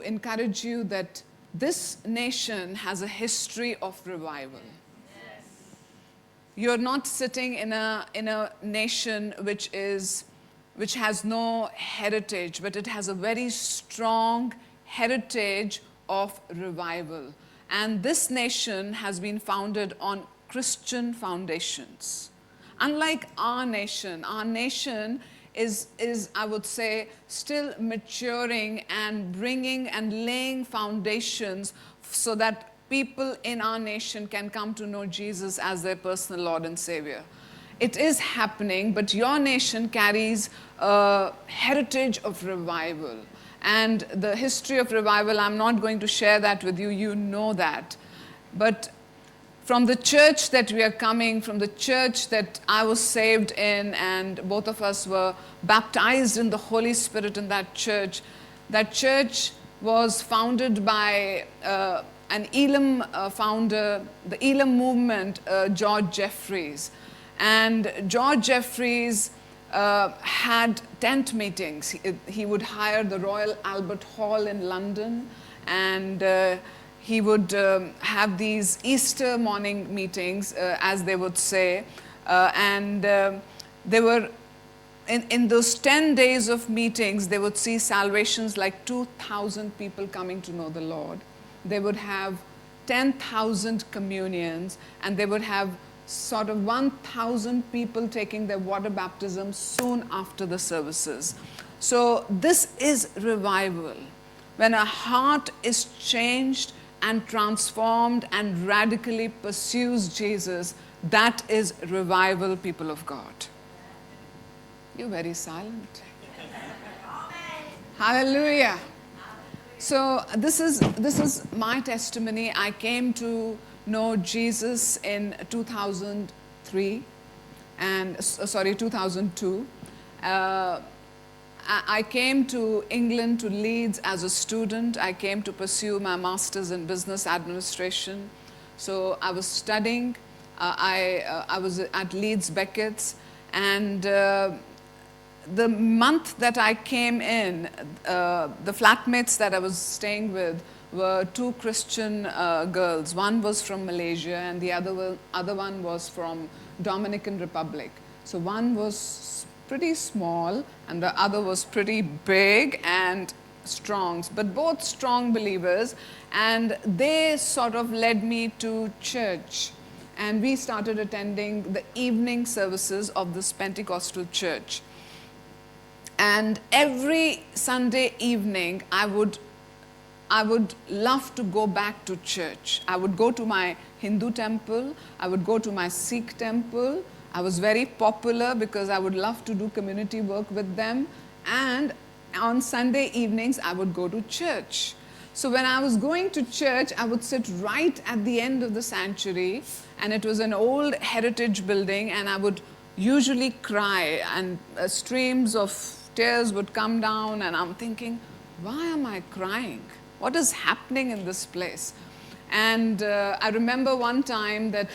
encourage you that this nation has a history of revival. You're not sitting in a nation which has no heritage, but it has a very strong heritage of revival. And this nation has been founded on Christian foundations. Unlike our nation is, I would say, still maturing and bringing and laying foundations so that people in our nation can come to know Jesus as their personal Lord and Savior. It is happening, but your nation carries a heritage of revival. And the history of revival, I'm not going to share that with you, you know that. But from the church that we are coming, from the church that I was saved in, and both of us were baptized in the Holy Spirit in that church was founded by an Elam founder, the Elam movement, George Jeffreys. And George Jeffreys had tent meetings. He would hire the Royal Albert Hall in London, and he would have these Easter morning meetings, as they would say, and they were, in those 10 days of meetings, they would see salvations like 2,000 people coming to know the Lord. They would have 10,000 communions, and they would have sort of 1,000 people taking their water baptism soon after the services. So this is revival. When a heart is changed and transformed and radically pursues Jesus, that is revival, people of God. You're very silent. Hallelujah. So this is my testimony. I came to know Jesus in 2002. I came to England, to Leeds as a student. I came to pursue my master's in business administration. So I was studying. I was at Leeds Beckett's, and the month that I came in, the flatmates that I was staying with were two Christian girls. One was from Malaysia, and the other one was from Dominican Republic. So one was pretty small, and the other was pretty big and strong, but both strong believers. And they sort of led me to church, and we started attending the evening services of this Pentecostal church. And every Sunday evening, I would love to go back to church. I would go to my Hindu temple. I would go to my Sikh temple. I was very popular because I would love to do community work with them. And on Sunday evenings, I would go to church. So when I was going to church, I would sit right at the end of the sanctuary, and it was an old heritage building, and I would usually cry, and streams of tears would come down, and I'm thinking, why am I crying? What is happening in this place? And I remember one time that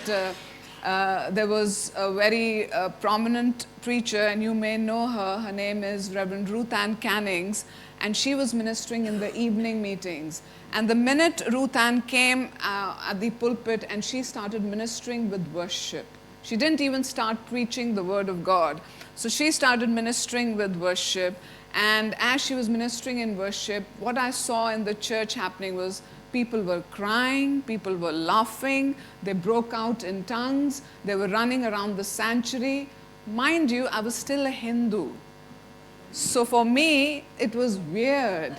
there was a very prominent preacher, and you may know her. Her name is Reverend Ruth Ann Cannings, and she was ministering in the evening meetings. And the minute Ruth Ann came at the pulpit, and she started ministering with worship. She didn't even start preaching the word of God. So she started ministering with worship. And as she was ministering in worship, what I saw in the church happening was people were crying, people were laughing, they broke out in tongues, they were running around the sanctuary. Mind you, I was still a Hindu. So for me, it was weird.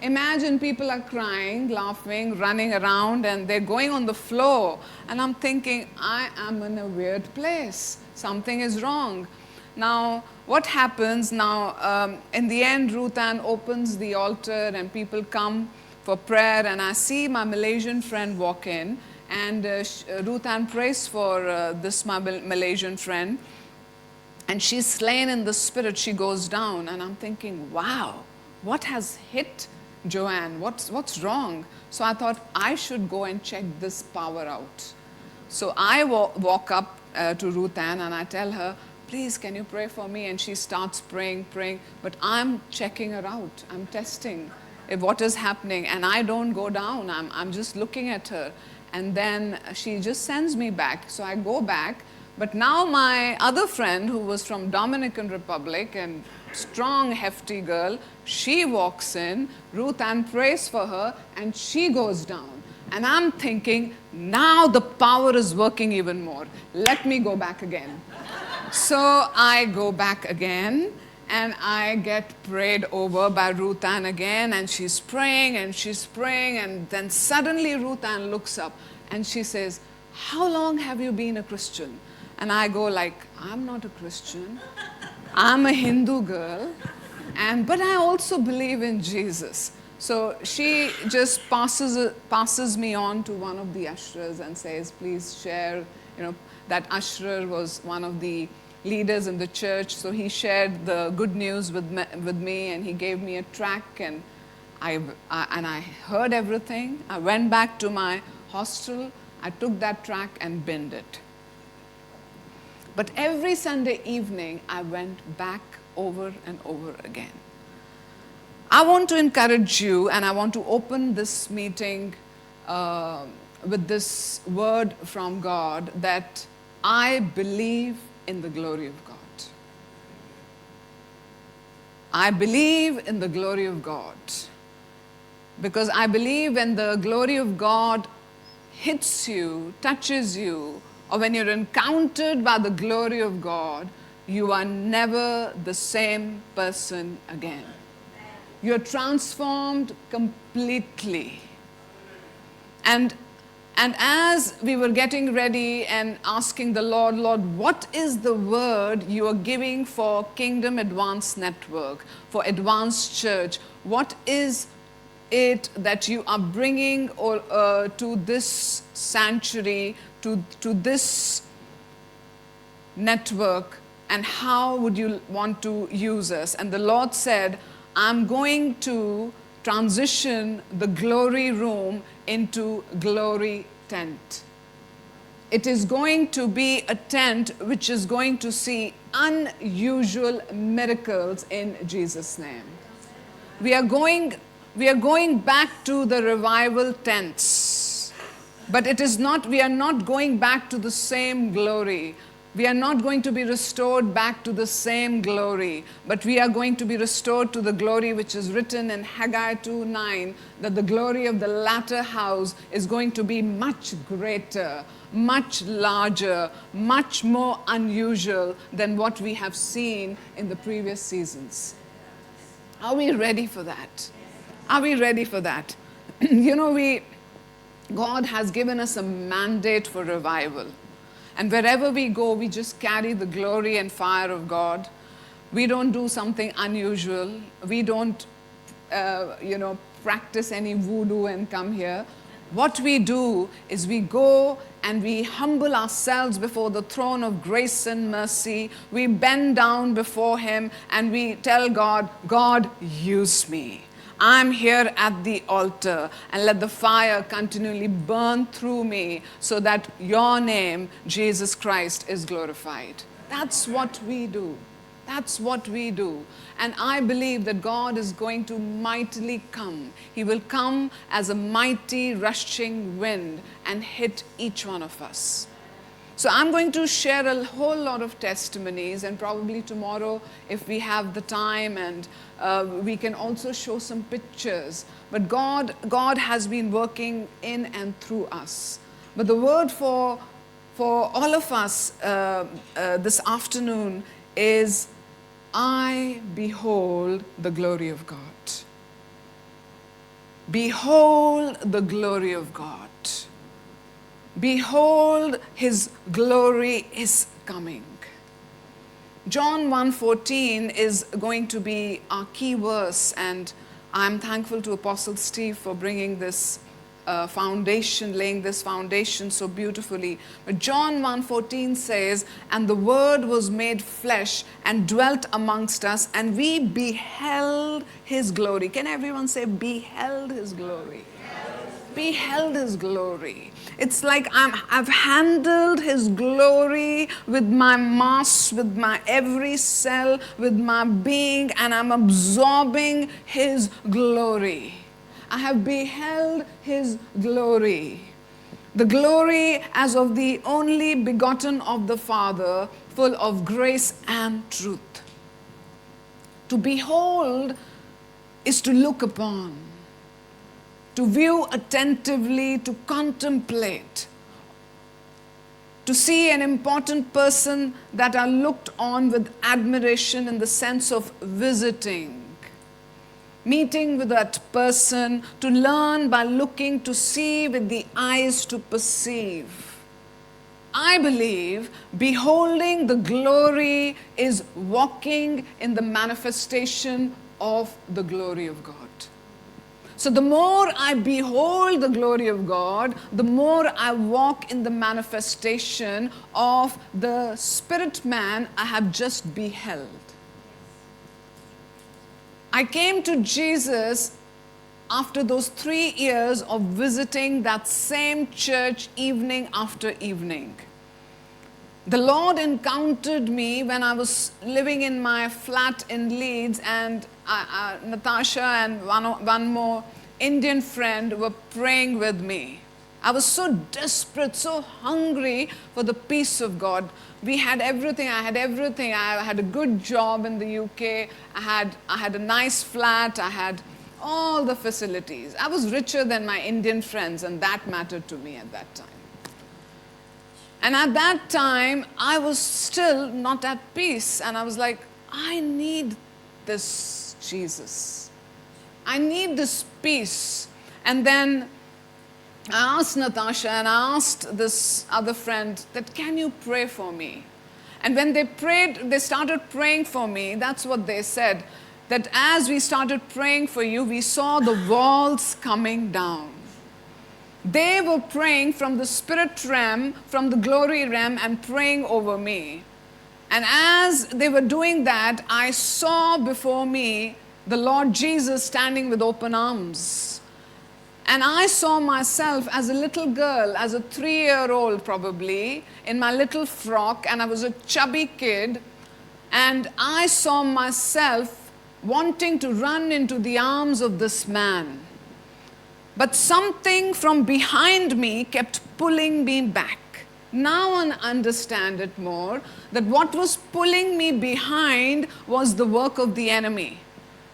Imagine people are crying, laughing, running around, and they're going on the floor. And I'm thinking, I am in a weird place. Something is wrong. Now, what happens now, in the end, Ruth Ann opens the altar, and people come for prayer, and I see my Malaysian friend walk in, and Ruth Ann prays for this my Malaysian friend, and she's slain in the spirit. She goes down, and I'm thinking, wow, what has hit Joanne? What's wrong? So I thought I should go and check this power out. So I walk up to Ruth Ann, and I tell her, please, can you pray for me? And she starts praying, but I'm checking her out. I'm testing. what is happening, and I don't go down. I'm just looking at her. And then she just sends me back. So I go back. But now my other friend, who was from Dominican Republic, and strong, hefty girl, she walks in. Ruth Ann prays for her, and she goes down. And I'm thinking, now the power is working even more. Let me go back again. So I go back again, and I get prayed over by Ruth Ann again, and she's praying, and then suddenly Ruth Ann looks up, and she says, "How long have you been a Christian?" And I go like, "I'm not a Christian. I'm a Hindu girl, but I also believe in Jesus." So she just passes me on to one of the ushers and says, "Please share." That usher was one of the leaders in the church, so he shared the good news with me, and he gave me a tract, and I heard everything. I went back to my hostel. I took that tract and binned it. But every Sunday evening, I went back over and over again. I want to encourage you, and I want to open this meeting with this word from God, that I believe in the glory of God. I believe in the glory of God. Because I believe when the glory of God hits you, touches you, or when you're encountered by the glory of God, you are never the same person again. You're transformed completely. And as we were getting ready and asking the Lord, what is the word you are giving for Kingdom Advance Network, for Advanced Church? What is it that you are bringing to this sanctuary, to this network, and how would you want to use us? And the Lord said, I'm going to transition the glory room into glory tent. It is going to be a tent which is going to see unusual miracles in Jesus' name. We are going back to the revival tents, but we are not going back to the same glory. We are not going to be restored back to the same glory, but we are going to be restored to the glory which is written in Haggai 2:9, that the glory of the latter house is going to be much greater, much larger, much more unusual than what we have seen in the previous seasons. Are we ready for that? Are we ready for that? God has given us a mandate for revival. And wherever we go, we just carry the glory and fire of God. We don't do something unusual. We don't, practice any voodoo and come here. What we do is we go and we humble ourselves before the throne of grace and mercy. We bend down before Him and we tell God, God, use me. I'm here at the altar, and let the fire continually burn through me so that your name, Jesus Christ, is glorified. That's what we do. That's what we do. And I believe that God is going to mightily come. He will come as a mighty rushing wind and hit each one of us. So I'm going to share a whole lot of testimonies, and probably tomorrow, if we have the time, and we can also show some pictures. But God has been working in and through us. But the word for all of us this afternoon is, I behold the glory of God. Behold the glory of God. Behold, His glory is coming. John 1:14 is going to be our key verse, and I'm thankful to Apostle Steve for bringing this laying this foundation so beautifully. But John 1:14 says, and the Word was made flesh and dwelt amongst us, and we beheld His glory. Can everyone say, beheld His glory? beheld His glory. It's like I've handled His glory with my mass, with my every cell, with my being, and I'm absorbing His glory. I have beheld His glory. The glory as of the only begotten of the Father, full of grace and truth. To behold is to look upon, to view attentively, to contemplate, to see an important person that are looked on with admiration in the sense of visiting, meeting with that person, to learn by looking, to see with the eyes to perceive. I believe beholding the glory is walking in the manifestation of the glory of God. So the more I behold the glory of God, the more I walk in the manifestation of the spirit man I have just beheld. I came to Jesus after those 3 years of visiting that same church evening after evening. The Lord encountered me when I was living in my flat in Leeds, and Natasha and one more Indian friend were praying with me. I was so desperate, so hungry for the peace of God. We had everything. I had everything. I had a good job in the UK. I had a nice flat. I had all the facilities. I was richer than my Indian friends, and that mattered to me at that time. And at that time, I was still not at peace. And I was like, I need this Jesus. I need this peace. And then I asked Natasha and I asked this other friend that, can you pray for me? And when they prayed, they started praying for me. That's what they said. That as we started praying for you, we saw the walls coming down. They were praying from the spirit realm, from the glory realm, and praying over me. And as they were doing that, I saw before me the Lord Jesus standing with open arms. And I saw myself as a little girl, as a 3-year-old probably, in my little frock, and I was a chubby kid. And I saw myself wanting to run into the arms of this man. But something from behind me kept pulling me back. Now I understand it more, that what was pulling me behind was the work of the enemy.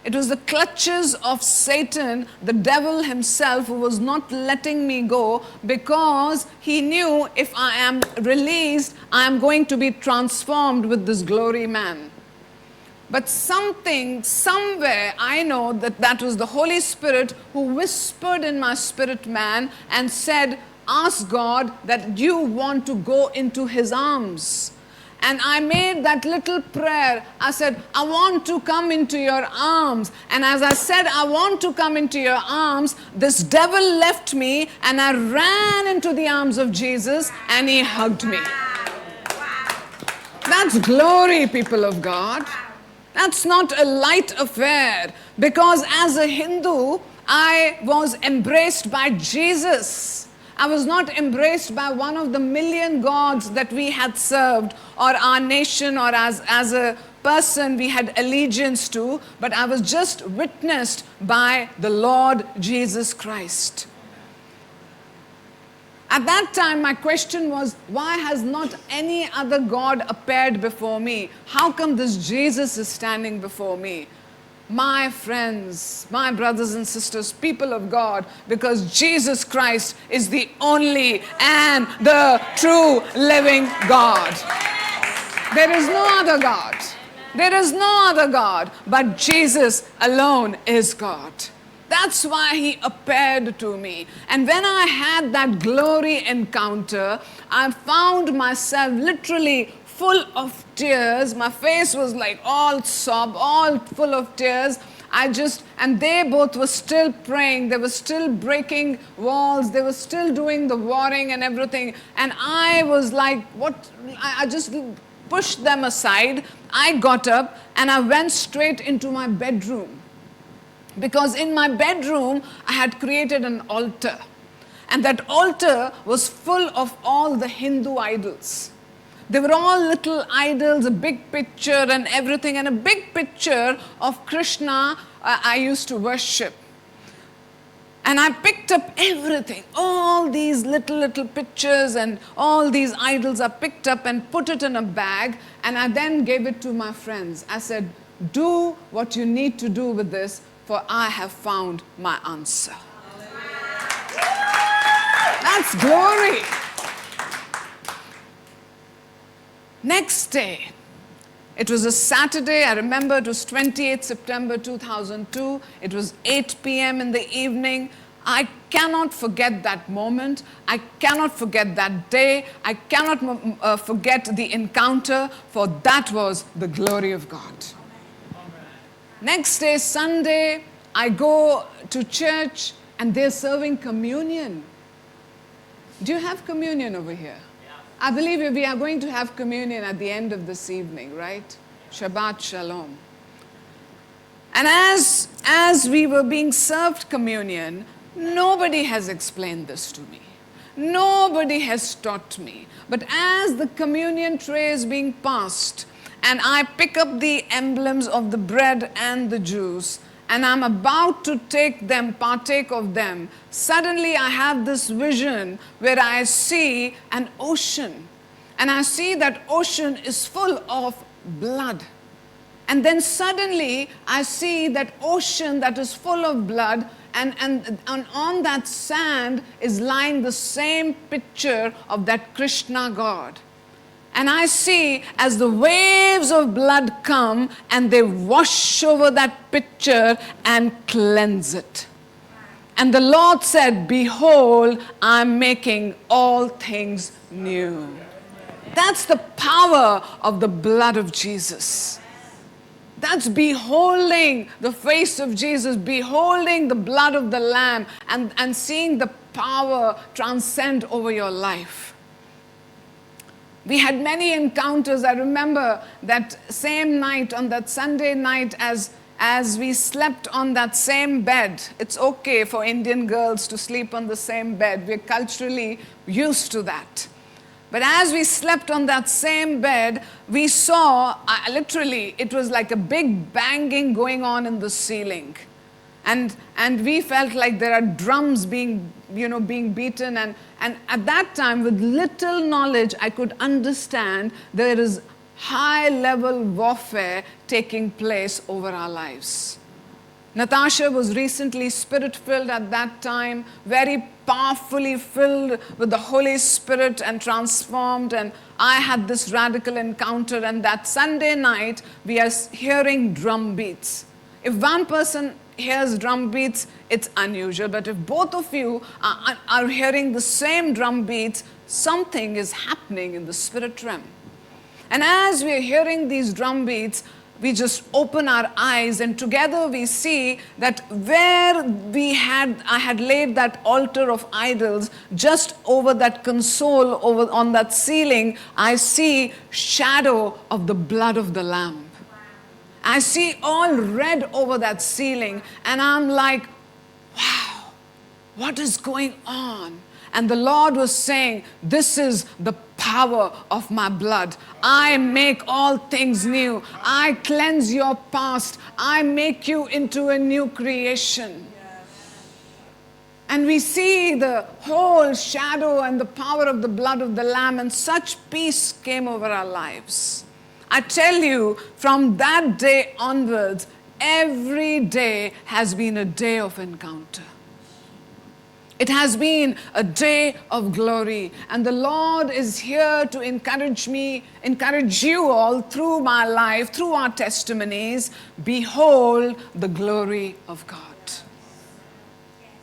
It was the clutches of Satan, the devil himself, who was not letting me go, because he knew if I am released, I am going to be transformed with this glory man. But something, somewhere, I know that was the Holy Spirit who whispered in my spirit man and said, ask God that you want to go into His arms. And I made that little prayer. I said, I want to come into your arms. And as I said, I want to come into your arms, this devil left me and I ran into the arms of Jesus and He hugged me. That's glory, people of God. That's not a light affair, because as a Hindu, I was embraced by Jesus. I was not embraced by one of the million gods that we had served, or our nation, or as a person we had allegiance to, but I was just witnessed by the Lord Jesus Christ. At that time, my question was, why has not any other God appeared before me? How come this Jesus is standing before me? My friends, my brothers and sisters, people of God, because Jesus Christ is the only and the true living God. There is no other God. There is no other God, but Jesus alone is God. That's why He appeared to me. And when I had that glory encounter, I found myself literally full of tears. My face was like all sob, all full of tears. And they both were still praying. They were still breaking walls. They were still doing the warring and everything. And I was like, what? I just pushed them aside. I got up and I went straight into my bedroom. Because in my bedroom, I had created an altar. And that altar was full of all the Hindu idols. They were all little idols, a big picture and everything, and a big picture of Krishna I used to worship. And I picked up everything, all these little pictures and all these idols I picked up and put it in a bag, and I then gave it to my friends. I said, do what you need to do with this, for I have found my answer. That's glory. Next day, it was a Saturday. I remember it was 28 September 2002. It was 8 p.m. in the evening. I cannot forget that moment. I cannot forget that day. I cannot forget the encounter, for that was the glory of God. Next day, Sunday, I go to church and they're serving communion. Do you have communion over here? I believe we are going to have communion at the end of this evening, right? Shabbat Shalom. And as we were being served communion, nobody has explained this to me. Nobody has taught me. But as the communion tray is being passed, and I pick up the emblems of the bread and the juice, and I'm about to partake of them, suddenly I have this vision where I see an ocean. And I see that ocean is full of blood. And then suddenly I see that ocean that is full of blood, and on that sand is lying the same picture of that Krishna God. And I see as the waves of blood come and they wash over that picture and cleanse it. And the Lord said, behold, I'm making all things new. That's the power of the blood of Jesus. That's beholding the face of Jesus, beholding the blood of the Lamb, and seeing the power transcend over your life. We had many encounters. I remember that same night, on that Sunday night, as we slept on that same bed. It's okay for Indian girls to sleep on the same bed. We're culturally used to that. But as we slept on that same bed, we saw, literally, it was like a big banging going on in the ceiling. And we felt like there are drums being beaten. And at that time, with little knowledge, I could understand there is high-level warfare taking place over our lives. Natasha was recently Spirit-filled at that time, very powerfully filled with the Holy Spirit and transformed. And I had this radical encounter. And that Sunday night, we are hearing drum beats. If one person hears drum beats, it's unusual. But if both of you are hearing the same drum beats, something is happening in the spirit realm. And as we're hearing these drum beats, we just open our eyes, and together we see that where I had laid that altar of idols, just over that console, over on that ceiling, I see shadow of the blood of the Lamb. I see all red over that ceiling, and I'm like, wow, what is going on? And the Lord was saying, this is the power of my blood. I make all things new. I cleanse your past. I make you into a new creation. And we see the whole shadow and the power of the blood of the Lamb, and such peace came over our lives. I tell you, from that day onwards, every day has been a day of encounter. It has been a day of glory. And the Lord is here to encourage me, encourage you all through my life, through our testimonies. Behold the glory of God.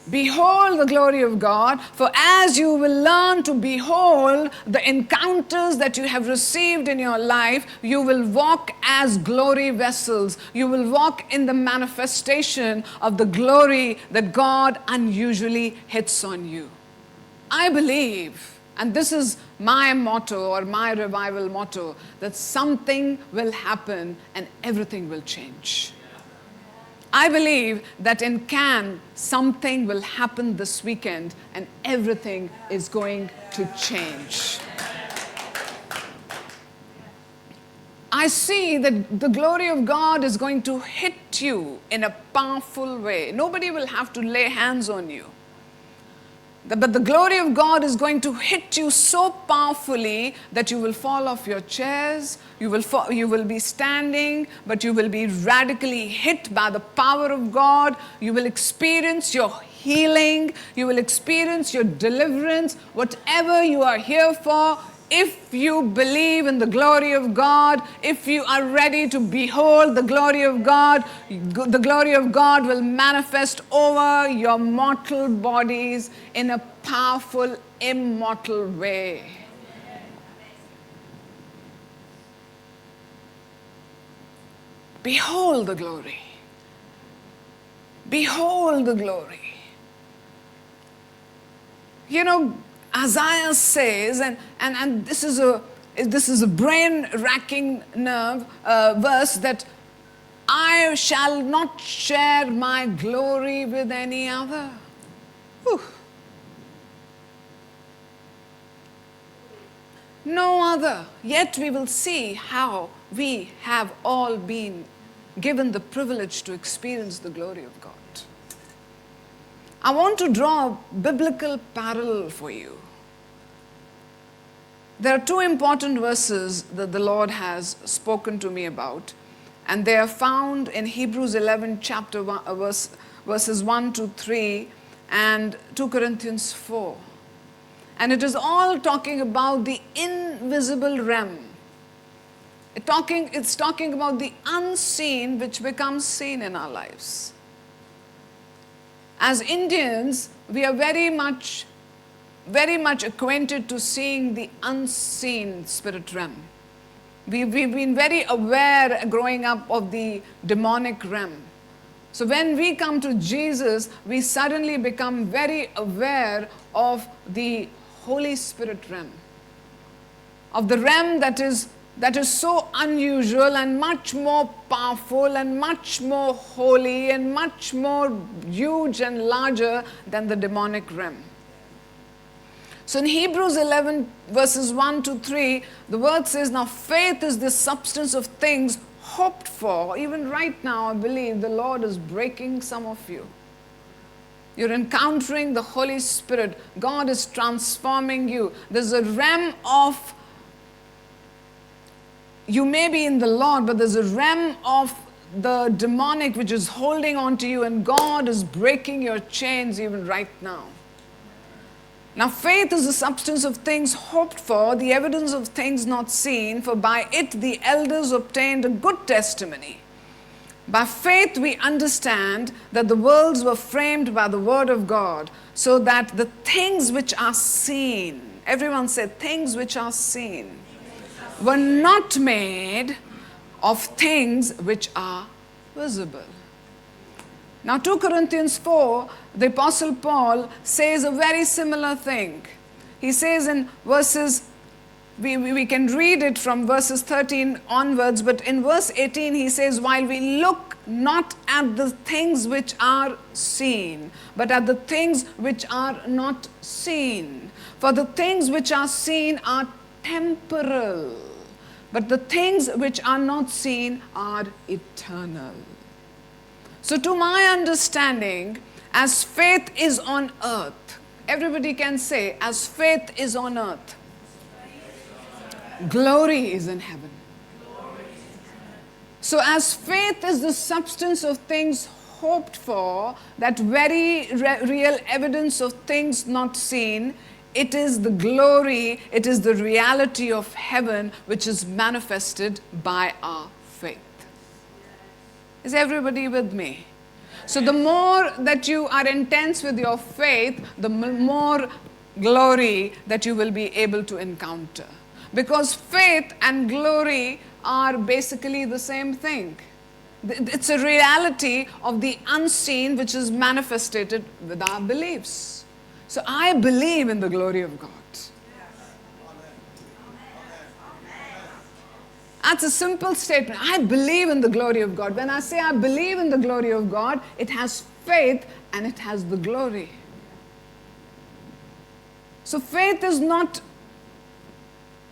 Behold the glory of God, for as you will learn to behold the encounters that you have received in your life, you will walk as glory vessels. You will walk in the manifestation of the glory that God unusually hits on you. I believe, and this is my motto or my revival motto, that something will happen and everything will change. I believe that in Cannes, something will happen this weekend and everything is going to change. I see that the glory of God is going to hit you in a powerful way. Nobody will have to lay hands on you. But the glory of God is going to hit you so powerfully that you will fall off your chairs, you will be standing, but you will be radically hit by the power of God. You will experience your healing, you will experience your deliverance, whatever you are here for. If you believe in the glory of God, if you are ready to behold the glory of God will manifest over your mortal bodies in a powerful, immortal way. Behold the glory. Behold the glory. You know, Isaiah says, and this is a brain-racking verse, that I shall not share my glory with any other. Whew. No other. Yet we will see how we have all been given the privilege to experience the glory of God. I want to draw a biblical parallel for you. There are two important verses that the Lord has spoken to me about, and they are found in Hebrews 11 chapter 1, verses 1 to 3 and 2 Corinthians 4. And it is all talking about the invisible realm. It's talking about the unseen which becomes seen in our lives. As Indians, we are very much acquainted to seeing the unseen spirit realm. We've been very aware growing up of the demonic realm. So when we come to Jesus, we suddenly become very aware of the Holy Spirit realm, of the realm that is so unusual and much more powerful and much more holy and much more huge and larger than the demonic realm. So in Hebrews 11 verses 1 to 3, the word says, now faith is the substance of things hoped for. Even right now, I believe the Lord is breaking some of you. You're encountering the Holy Spirit. God is transforming you. There's a realm of, you may be in the Lord, but there's a realm of the demonic which is holding on to you, and God is breaking your chains even right now. Now faith is the substance of things hoped for, the evidence of things not seen, for by it the elders obtained a good testimony. By faith we understand that the worlds were framed by the word of God, so that the things which are seen, everyone said things which are seen, were not made of things which are visible. Now 2 Corinthians 4, the Apostle Paul says a very similar thing. He says in verses, we can read it from verses 13 onwards, but in verse 18 he says, while we look not at the things which are seen, but at the things which are not seen. For the things which are seen are temporal, but the things which are not seen are eternal. So to my understanding, as faith is on earth, everybody can say, as faith is on earth, glory is in heaven. So as faith is the substance of things hoped for, that very real evidence of things not seen, it is the glory, it is the reality of heaven which is manifested by our faith. Is everybody with me? So the more that you are intense with your faith, the more glory that you will be able to encounter. Because faith and glory are basically the same thing. It's a reality of the unseen which is manifested with our beliefs. So I believe in the glory of God. That's a simple statement. I believe in the glory of God. When I say I believe in the glory of God, it has faith and it has the glory. So faith is not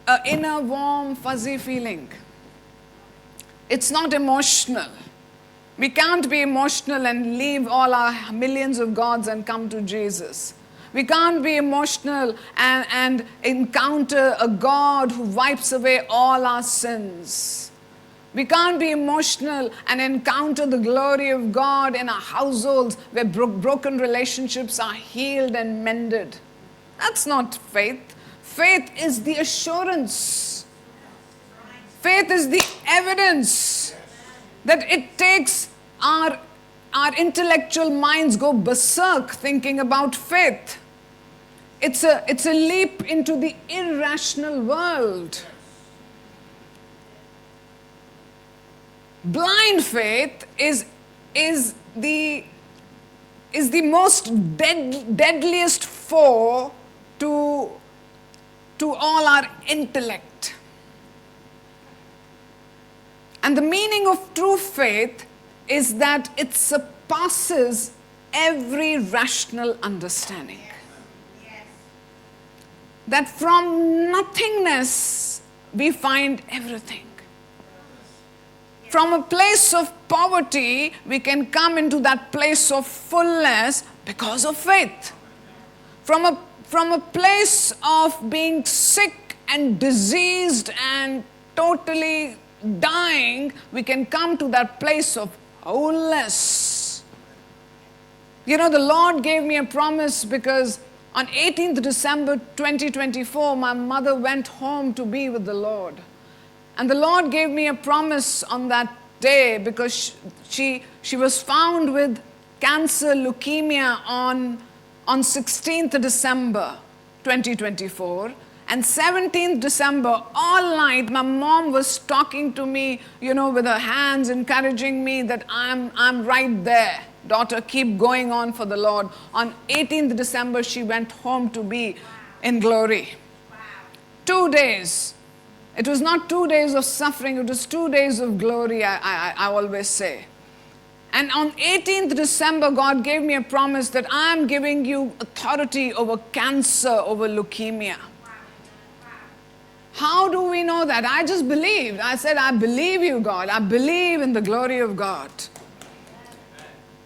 an inner, warm, fuzzy feeling. It's not emotional. We can't be emotional and leave all our millions of gods and come to Jesus. We can't be emotional and encounter a God who wipes away all our sins. We can't be emotional and encounter the glory of God in our households where broken relationships are healed and mended. That's not faith. Faith is the assurance. Faith is the evidence that it takes our intellectual minds go berserk thinking about faith. It's a leap into the irrational world. Blind faith is the most deadliest foe to all our intellect. And the meaning of true faith is that it surpasses every rational understanding. That from nothingness we find everything. From a place of poverty, we can come into that place of fullness because of faith. From a place of being sick and diseased and totally dying, we can come to that place of wholeness. You know, the Lord gave me a promise because on 18th December 2024, my mother went home to be with the Lord. And the Lord gave me a promise on that day because she was found with cancer, leukemia on 16th December 2024. And 17th December, all night, my mom was talking to me, with her hands, encouraging me that I'm right there. Daughter, keep going on for the Lord. On 18th December, she went home to be in glory. 2 days. It was not 2 days of suffering, it was 2 days of glory, I always say. And on 18th December, God gave me a promise that I'm giving you authority over cancer, over leukemia. How do we know that? I just believed. I said, I believe you, God. I believe in the glory of God.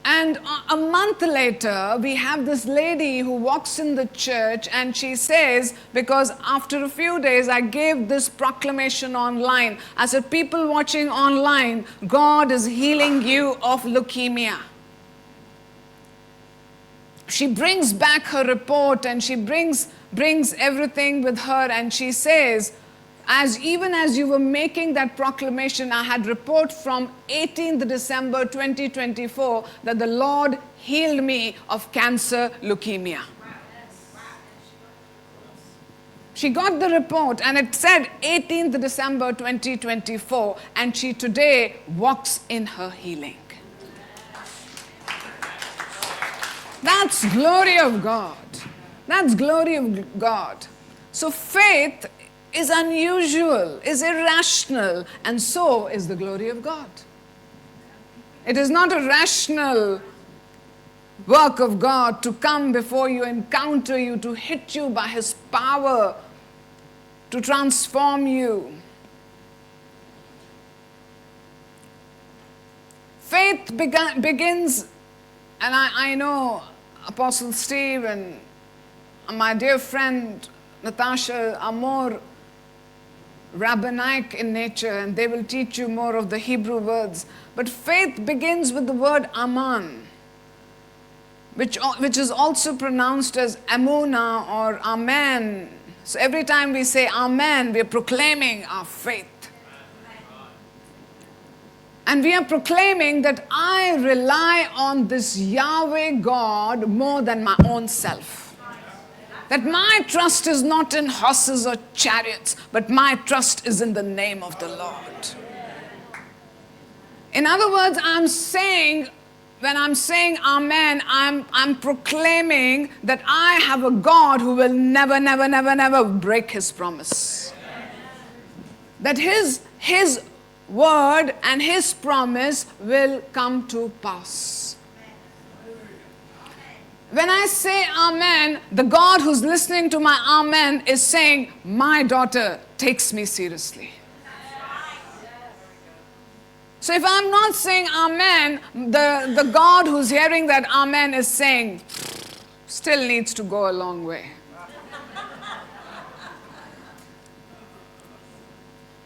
And a month later, we have this lady who walks in the church and she says, because after a few days, I gave this proclamation online. I said, people watching online, God is healing you of leukemia. She brings back her report and she brings everything with her and she says, even as you were making that proclamation, I had report from 18th December 2024 that the Lord healed me of cancer, leukemia. She got the report and it said 18th December 2024 and she today walks in her healing. That's glory of God. That's glory of God. So faith is unusual, is irrational, and so is the glory of God. It is not a rational work of God to come before you, encounter you, to hit you by His power, to transform you. Faith begins, and I know Apostle Steve and my dear friend Natasha are more rabbinic in nature and they will teach you more of the Hebrew words. But faith begins with the word aman, which is also pronounced as amuna or amen. So every time we say amen, we are proclaiming our faith. And we are proclaiming that I rely on this Yahweh God more than my own self. That my trust is not in horses or chariots, but my trust is in the name of the Lord. In other words, when I'm saying amen, I'm proclaiming that I have a God who will never, never, never, never break His promise. that his word and his promise will come to pass. When I say amen, the God who's listening to my amen is saying, my daughter takes me seriously. So if I'm not saying amen, the God who's hearing that amen is saying, still needs to go a long way.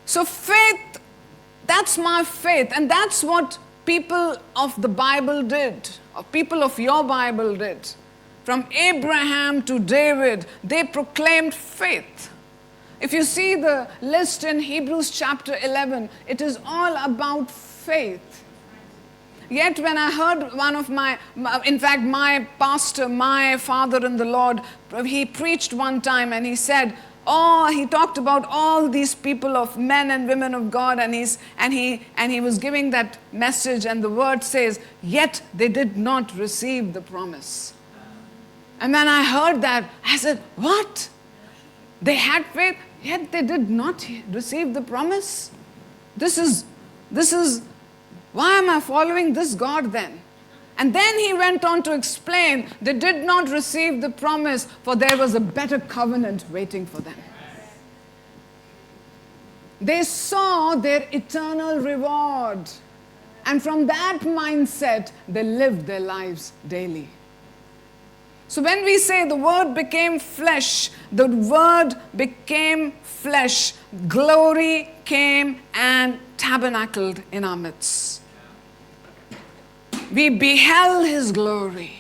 So faith, that's my faith, and that's what people of the Bible did, or people of your Bible did. From Abraham to David, they proclaimed faith. If you see the list in Hebrews chapter 11, it is all about faith. Yet when I heard one of my pastor, my father in the Lord, he preached one time and he said, he talked about all these people of men and women of God, and he was giving that message, and the word says, yet they did not receive the promise. And when I heard that, I said, what? They had faith, yet they did not receive the promise? This is, why am I following this God then? And then he went on to explain, they did not receive the promise, for there was a better covenant waiting for them. They saw their eternal reward. And from that mindset, they lived their lives daily. So when we say the word became flesh, the word became flesh, glory came and tabernacled in our midst. We beheld his glory.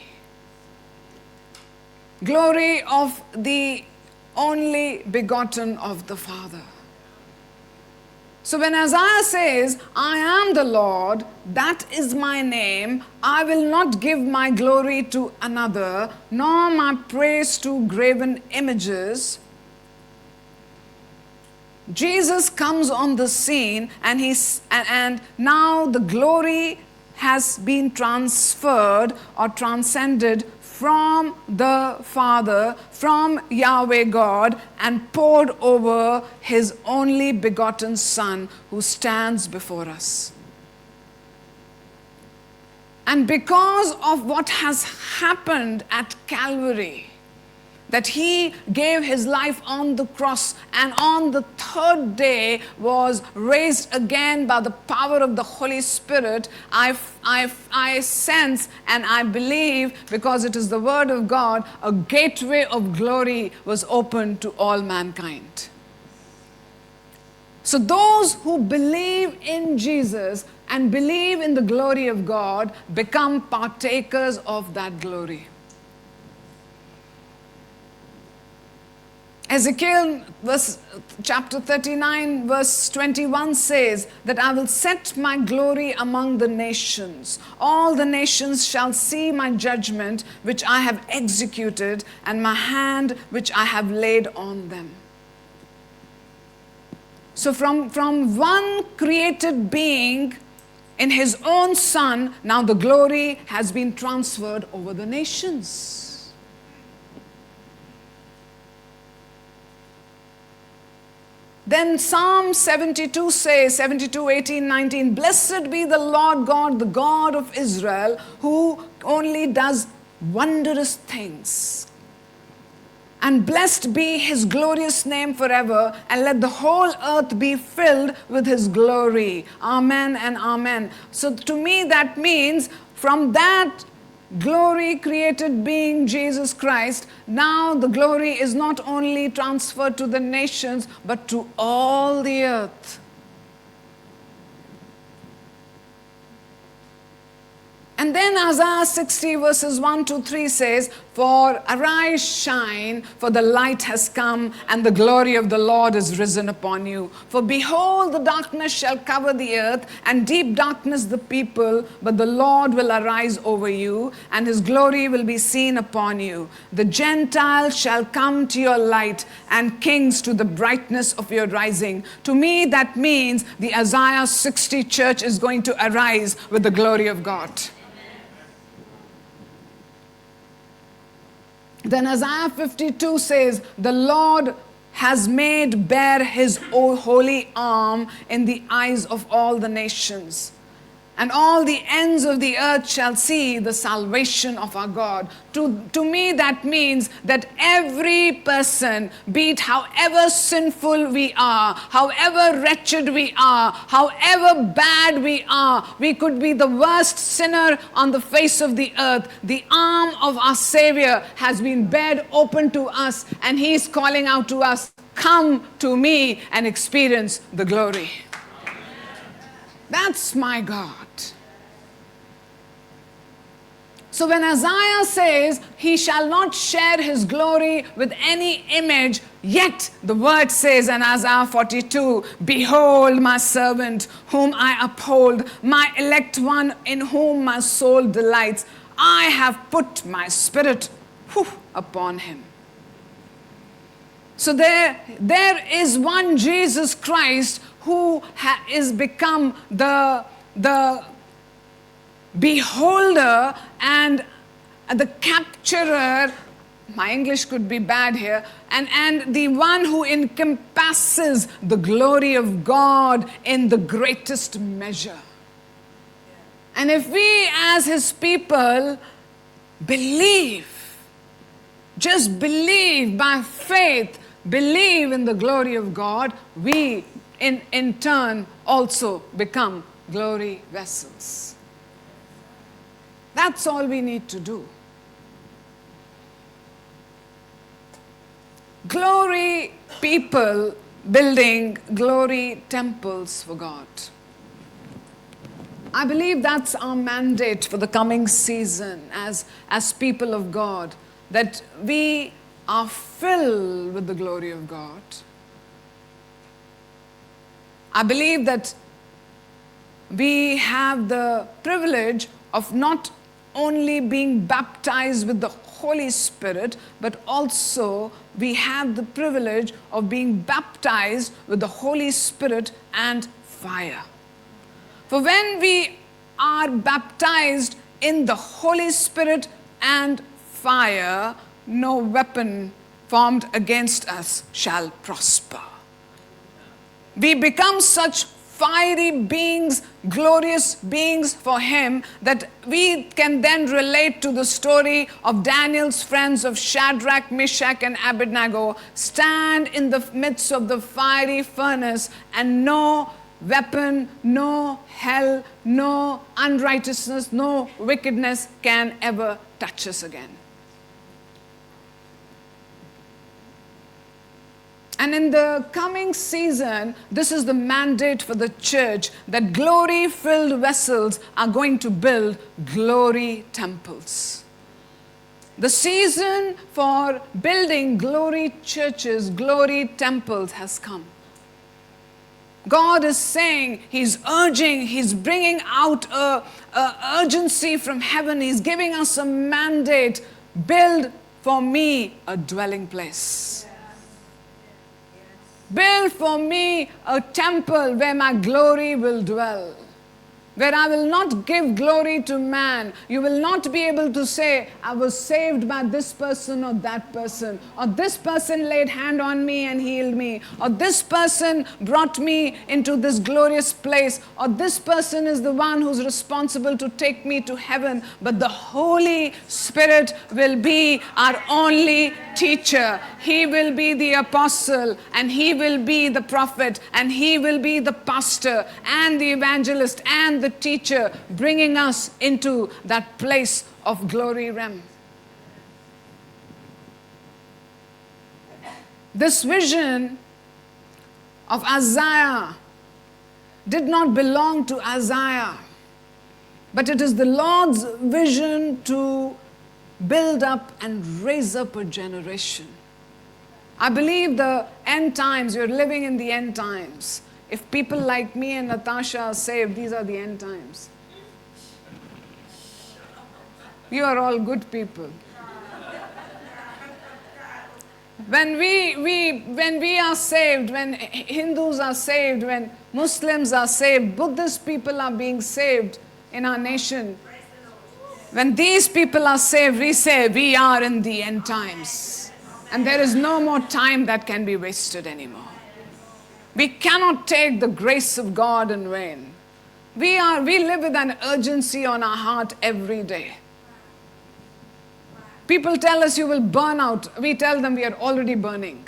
Glory of the only begotten of the Father. So when Isaiah says, I am the Lord, that is my name, I will not give my glory to another, nor my praise to graven images. Jesus comes on the scene, and now the glory has been transferred or transcended from the Father, from Yahweh God, and poured over his only begotten Son who stands before us. And because of what has happened at Calvary, that he gave his life on the cross and on the third day was raised again by the power of the Holy Spirit, I sense and I believe, because it is the word of God, a gateway of glory was opened to all mankind. So those who believe in Jesus and believe in the glory of God become partakers of that glory. Ezekiel chapter 39 verse 21 says that I will set my glory among the nations. All the nations shall see my judgment which I have executed, and my hand which I have laid on them. So from one created being in his own Son, now the glory has been transferred over the nations. Then Psalm 72 says, 72, 18, 19, blessed be the Lord God, the God of Israel, who only does wondrous things. And blessed be his glorious name forever, and let the whole earth be filled with his glory. Amen and amen. So to me that means from that glory created being Jesus Christ, now the glory is not only transferred to the nations, but to all the earth. And then Isaiah 60 verses 1 to 3 says, for arise, shine, for the light has come, and the glory of the Lord is risen upon you. For behold, the darkness shall cover the earth, and deep darkness the people, but the Lord will arise over you, and his glory will be seen upon you. The Gentiles shall come to your light, and kings to the brightness of your rising. To me, that means the Isaiah 60 church is going to arise with the glory of God. Then Isaiah 52 says, the Lord has made bare his holy arm in the eyes of all the nations. And all the ends of the earth shall see the salvation of our God. To me, that means that every person, be it however sinful we are, however wretched we are, however bad we are, we could be the worst sinner on the face of the earth. The arm of our Savior has been bared open to us, and He's calling out to us, come to me and experience the glory. That's my God. So when Isaiah says he shall not share his glory with any image, yet the word says in Isaiah 42, behold my servant whom I uphold, my elect one in whom my soul delights. I have put my spirit upon him. So there is one Jesus Christ who is become the beholder and the capturer. My English could be bad here. And the one who encompasses the glory of God in the greatest measure. And if we as His people believe, just believe by faith, believe in the glory of God, we in turn also become glory vessels. That's all we need to do. Glory people building glory temples for God. I believe that's our mandate for the coming season as people of God, that we are filled with the glory of God. I believe that we have the privilege of not only being baptized with the Holy Spirit, but also we have the privilege of being baptized with the Holy Spirit and fire. For when we are baptized in the Holy Spirit and fire, no weapon formed against us shall prosper. We become such fiery beings, glorious beings for Him, that we can then relate to the story of Daniel's friends of Shadrach, Meshach, and Abednego stand in the midst of the fiery furnace, and no weapon, no hell, no unrighteousness, no wickedness can ever touch us again. And in the coming season, this is the mandate for the church, that glory-filled vessels are going to build glory temples. The season for building glory churches, glory temples has come. God is saying, He's urging, He's bringing out a urgency from heaven. He's giving us a mandate, build for me a dwelling place. Build for me a temple where my glory will dwell, where I will not give glory to man. You will not be able to say, I was saved by this person or that person, or this person laid hand on me and healed me, or this person brought me into this glorious place, or this person is the one who's responsible to take me to heaven. But the Holy Spirit will be our only teacher. He will be the apostle, and He will be the prophet, and He will be the pastor and the evangelist and the teacher, bringing us into that place of glory realm. This vision of Isaiah did not belong to Isaiah, but it is the Lord's vision to build up and raise up a generation. I believe the end times, you're living in the end times. If people like me and Natasha are saved, these are the end times. You are all good people. When we are saved, when Hindus are saved, when Muslims are saved, Buddhist people are being saved in our nation. When these people are saved, we say we are in the end times. And there is no more time that can be wasted anymore. We cannot take the grace of God in vain. We live with an urgency on our heart every day. People tell us you will burn out. We tell them we are already burning.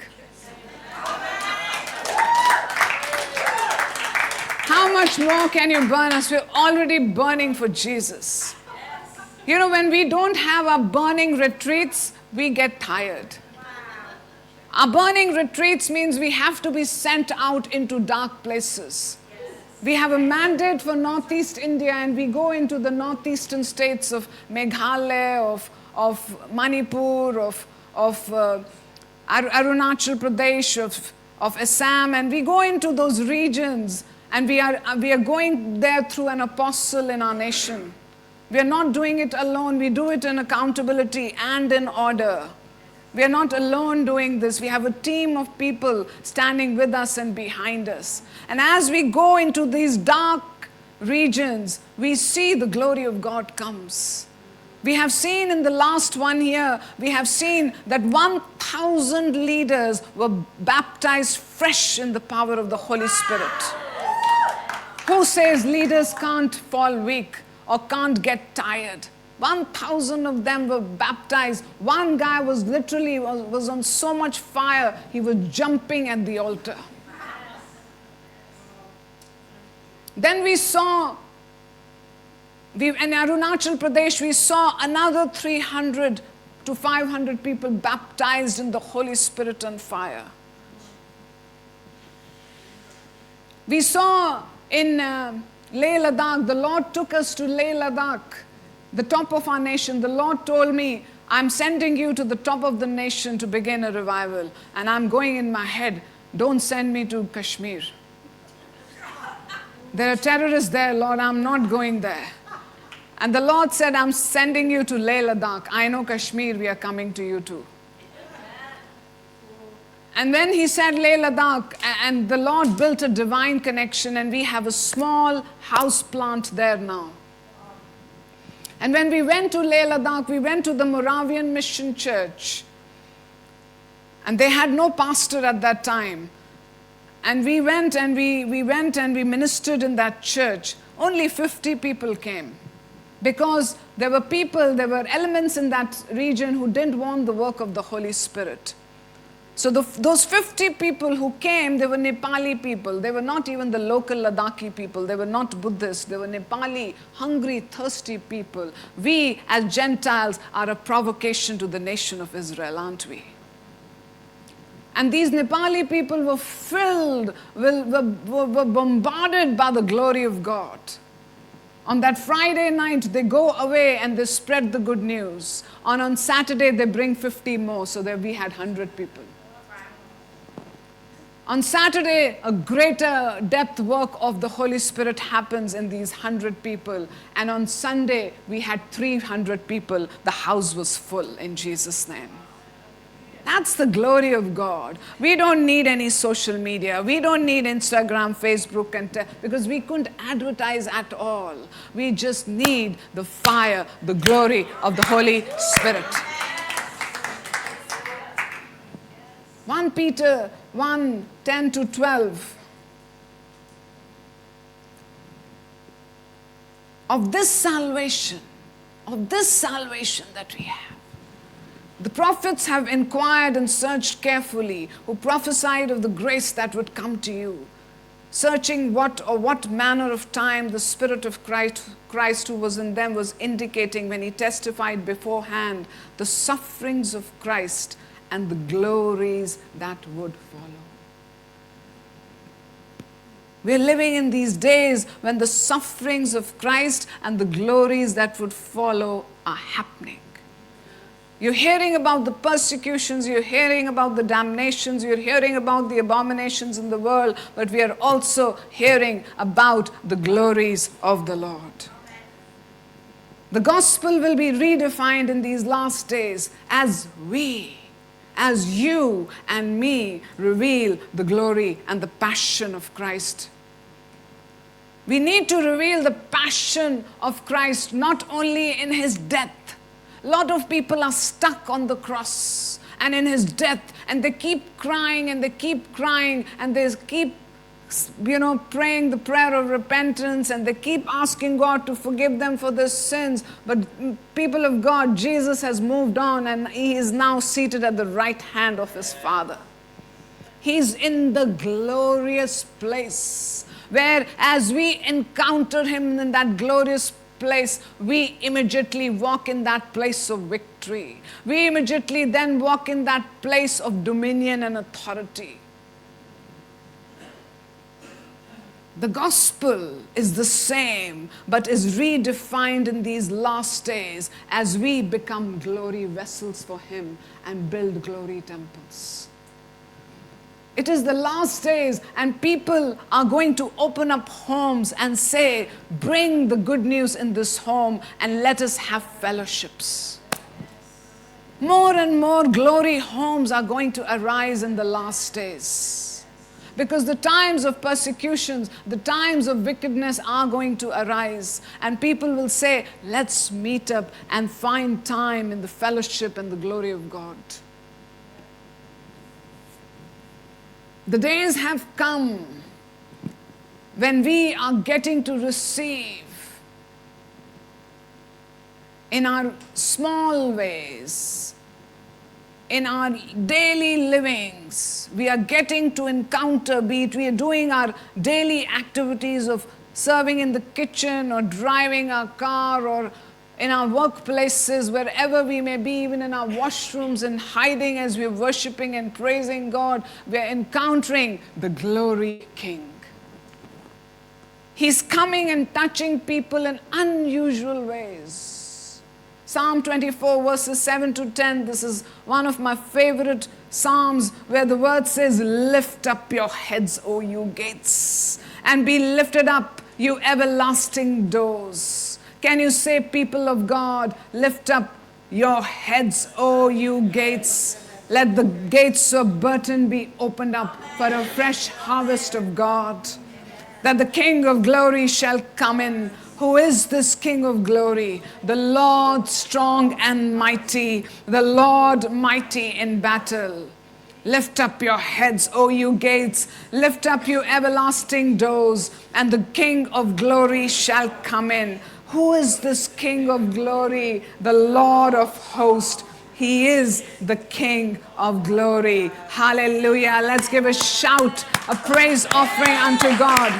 How much more can you burn us? We're already burning for Jesus. You know, when we don't have our burning retreats, we get tired. Our burning retreats means we have to be sent out into dark places. We have a mandate for Northeast India, and we go into the northeastern states of Meghalaya, of Manipur, of Arunachal Pradesh, of Assam, and we go into those regions, and we are going there through an apostle in our nation. We are not doing it alone. We do it in accountability and in order. We are not alone doing this. We have a team of people standing with us and behind us. And as we go into these dark regions, we see the glory of God comes. We have seen in the last 1 year, we have seen that 1,000 leaders were baptized fresh in the power of the Holy Spirit. Who says leaders can't fall weak or can't get tired? 1,000 of them were baptized. One guy was literally was on so much fire, he was jumping at the altar. Then we saw, in Arunachal Pradesh, we saw another 300 to 500 people baptized in the Holy Spirit and fire. We saw in Leh Ladakh, the Lord took us to Leh Ladakh, the top of our nation. The Lord told me, I'm sending you to the top of the nation to begin a revival. And I'm going in my head, don't send me to Kashmir. There are terrorists there, Lord, I'm not going there. And the Lord said, I'm sending you to Leh Ladakh. I know Kashmir, we are coming to you too. And when he said Leh Ladakh, and the Lord built a divine connection, and we have a small house plant there now. And when we went to Leh Ladakh, we went to the Moravian Mission Church. And they had no pastor at that time. And we went and we ministered in that church. Only 50 people came. Because there were elements in that region who didn't want the work of the Holy Spirit. So those 50 people who came, they were Nepali people. They were not even the local Ladakhi people. They were not Buddhists. They were Nepali, hungry, thirsty people. We, as Gentiles, are a provocation to the nation of Israel, aren't we? And these Nepali people were filled, were bombarded by the glory of God. On that Friday night, they go away and they spread the good news. On Saturday, they bring 50 more, so that we had 100 people. On Saturday, a greater depth work of the Holy Spirit happens in these 100 people. And on Sunday, we had 300 people. The house was full in Jesus' name. That's the glory of God. We don't need any social media. We don't need Instagram, Facebook, because we couldn't advertise at all. We just need the fire, the glory of the Holy Spirit. 1 Peter 1, 10 to 12. Of this salvation that we have. The prophets have inquired and searched carefully, who prophesied of the grace that would come to you, searching what manner of time the Spirit of Christ who was in them was indicating when he testified beforehand the sufferings of Christ and the glories that would follow. We're living in these days when the sufferings of Christ and the glories that would follow are happening. You're hearing about the persecutions, you're hearing about the damnations, you're hearing about the abominations in the world, but we are also hearing about the glories of the Lord. The gospel will be redefined in these last days as you and me reveal the glory and the passion of Christ. We need to reveal the passion of Christ not only in his death. A lot of people are stuck on the cross and in his death, and they keep crying and they keep crying and they keep praying the prayer of repentance, and they keep asking God to forgive them for their sins. But people of God, Jesus has moved on and he is now seated at the right hand of his Father. He's in the glorious place where, as we encounter him in that glorious place, we immediately walk in that place of victory. We immediately then walk in that place of dominion and authority. The gospel is the same, but is redefined in these last days as we become glory vessels for him and build glory temples. It is the last days, and people are going to open up homes and say, bring the good news in this home and let us have fellowships. More and more glory homes are going to arise in the last days. Because the times of persecutions, the times of wickedness are going to arise. And people will say, let's meet up and find time in the fellowship and the glory of God. The days have come when we are getting to receive in our small ways, in our daily livings. We are getting to encounter, be it we are doing our daily activities of serving in the kitchen or driving our car or in our workplaces, wherever we may be, even in our washrooms and hiding as we're worshiping and praising God, we're encountering the glory King. He's coming and touching people in unusual ways. Psalm 24 verses 7 to 10, this is one of my favorite Psalms where the word says, lift up your heads, O you gates, and be lifted up, you everlasting doors. Can you say, people of God, lift up your heads, O you gates. Let the gates of Burton be opened up for a fresh harvest of God. That the King of glory shall come in. Who is this King of glory? The Lord strong and mighty, the Lord mighty in battle. Lift up your heads, O you gates. Lift up you everlasting doors, and the King of glory shall come in. Who is this King of glory? The Lord of hosts. He is the King of glory. Hallelujah. Let's give a shout, a praise offering unto God.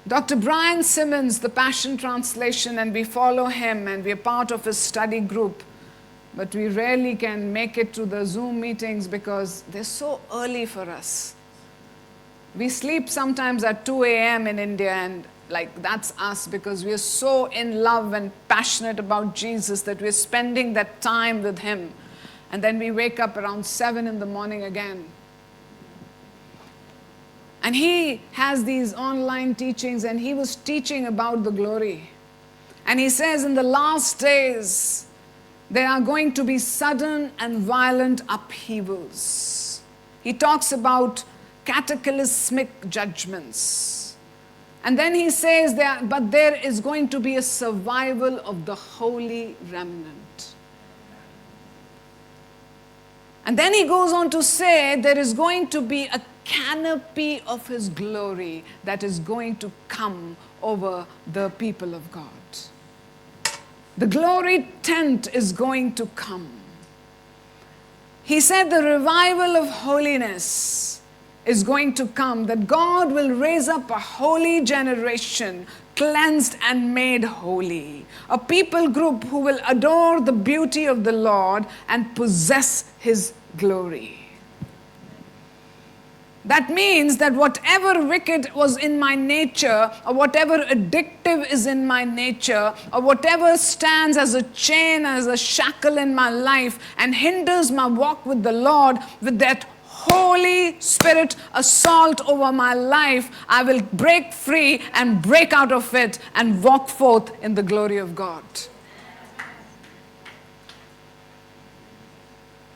Dr. Brian Simmons, the Passion Translation, and we follow him and we're part of his study group. But we rarely can make it to the Zoom meetings because they're so early for us. We sleep sometimes at 2 a.m. in India, and that's us because we're so in love and passionate about Jesus that we're spending that time with him. And then we wake up around 7 in the morning again. And he has these online teachings, and he was teaching about the glory. And he says in the last days, there are going to be sudden and violent upheavals. He talks about cataclysmic judgments. And then he says but there is going to be a survival of the holy remnant. And then he goes on to say there is going to be a canopy of his glory that is going to come over the people of God. The glory tent is going to come. He said the revival of holiness is going to come, that God will raise up a holy generation, cleansed and made holy. A people group who will adore the beauty of the Lord and possess his glory. That means that whatever wicked was in my nature, or whatever addictive is in my nature, or whatever stands as a chain, as a shackle in my life and hinders my walk with the Lord, with that Holy Spirit assault over my life, I will break free and break out of it and walk forth in the glory of God.